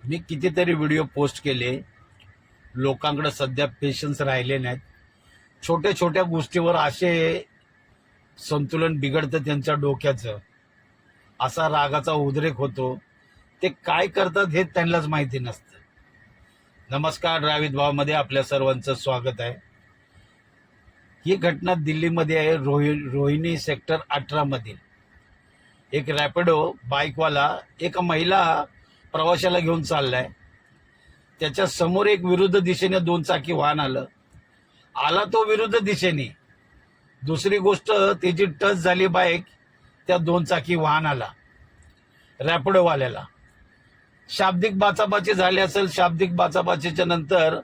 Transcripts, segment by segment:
मी कितीतरी video post केले. लोकांकडे सध्या पेशन्स राहिले नाहीत. छोट्या छोट्या गोष्टीवर असे संतुलन बिघडतं त्यांच्या डोक्याचं, असा रागाचा उद्रेक होतो. ते काय करतात हे त्यांनाच माहिती नसतं. नमस्कार, रावित भावमध्ये आपल्या सर्वांचं स्वागत आहे. ही घटना दिल्लीमध्ये आहे. रोहिणी सेक्टर 18 मधील एक रॅपिडो बाईकवाला एका महिला प्रवाशाला घेऊन चाललाय. त्याच्या समोर एक विरुद्ध दिशेने 2 चाकी वाहन आला तो विरुद्ध दिशेने. दुसरी गोष्ट, त्याची टच झाली बाईक त्या 2 चाकी वाहनाला, रॅपिडोवाल्याला. शाब्दिक बाचाबाची झाली असेल. शाब्दिक बाचाबाचीच्या नंतर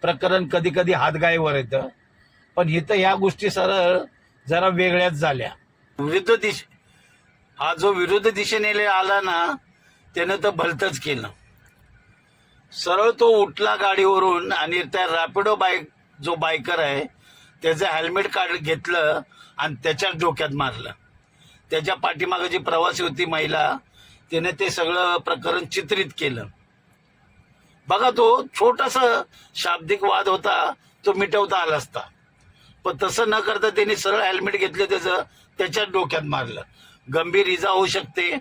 प्रकरण कधी कधी हातगायीवर येतं, पण इथं ह्या गोष्टी सरळ जरा वेगळ्याच झाल्या. विरुद्ध दिशे हा जो विरुद्ध दिशेने आला ना, त्यानं तर भलतंच केलं. सरळ तो उठला गाडीवरून आणि त्या रॅपिडो बाईक जो बायकर आहे त्याचं हेल्मेट घेतलं आणि त्याच्याच डोक्यात मारलं. त्याच्या पाठीमागे जी प्रवासी होती महिला, त्याने ते सगळं प्रकरण चित्रित केलं. बघा, तो छोटासा शाब्दिक वाद होता, तो मिटवता आला असता, पण तसं न करता त्यांनी सरळ हेल्मेट घेतलं, त्याच्याच डोक्यात मारलं. गंभीर इजा होऊ शकते,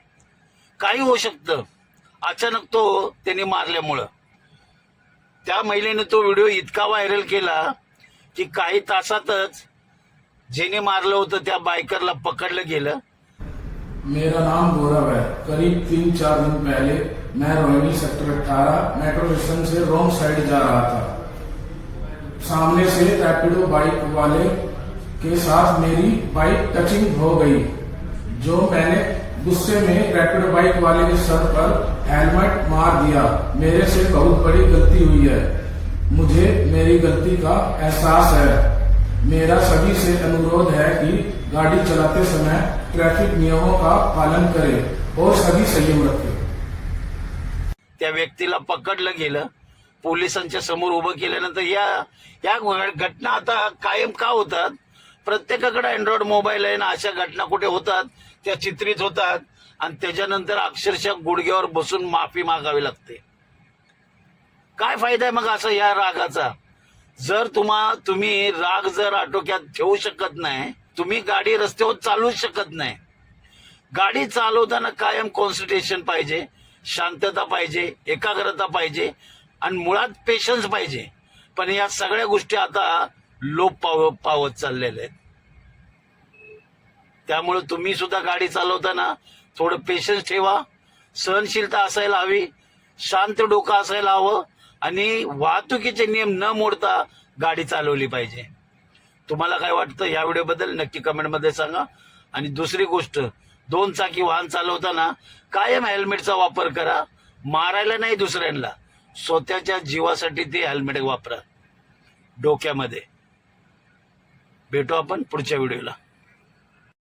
काही होऊ शकतं अचानक तो त्यांनी मारल्यामुळं. त्या महिलेने तो व्हिडिओ इतका व्हायरल केला की काही तासातच जेने मारलं होतं त्या बायकरला पकडलं गेलं. मेरा नाम गौरव है। करीब 3-4 दिन पहले मैं रोहिणी सेक्टर 18 मेट्रो स्टेशन से रॉन्ग साइड जा रहा था। सामने से रैपिडो बाइक वाले के साथ मेरी बाइक टचिंग हो गई, जो मैंने गुस्से में रैपिडो बाइक वाले के सर पर हेलमेट मार दिया। मेरे से बहुत बड़ी गलती हुई है, मुझे मेरी गलती का एहसास है। मेरा सभी से अनुरोध है कि गाड़ी चलाते समय ट्रैफिक नियमों का पालन करें और सभी संयम रखें। त्या व्यक्तीला पकडलं गेलं, पोलिसांच्या समोर उभं केल्यानंतर या घटना आता कायम का होतात? प्रत्येकाकडे अँड्रॉइड मोबाईल आहे ना, अशा घटना कुठे होतात त्या चित्रित होतात आणि त्याच्यानंतर अक्षरशः गुडघ्यावर बसून माफी मागावी लागते. काय फायदा आहे मग असं या रागाचा? जर तुम्ही राग जर आटोक्यात ठेवू शकत नाही, तुम्ही गाडी रस्त्यावर चालवू शकत नाही. गाडी चालवताना कायम कॉन्सन्ट्रेशन पाहिजे, शांतता पाहिजे, एकाग्रता पाहिजे आणि मुळात पेशन्स पाहिजे. पण या सगळ्या गोष्टी आता लोप पावत चाललेल्या आहेत. त्यामुळे तुम्ही सुद्धा गाडी चालवताना थोडं पेशन्स ठेवा, सहनशीलता असायला हवी, शांत डोकं असायला हवं आणि वाहतुकीचे नियम न मोडता गाडी चालवली पाहिजे. तुम्हाला काय वाटतं या व्हिडिओबद्दल नक्की कमेंटमध्ये सांगा. आणि दुसरी गोष्ट, 2 चाकी वाहन चालवताना कायम हेल्मेटचा वापर करा. मारायला नाही दुसऱ्यांना, स्वतःच्या जीवासाठी ते हेल्मेट वापरा डोक्यामध्ये. भेटू आपण पुढच्या व्हिडिओला.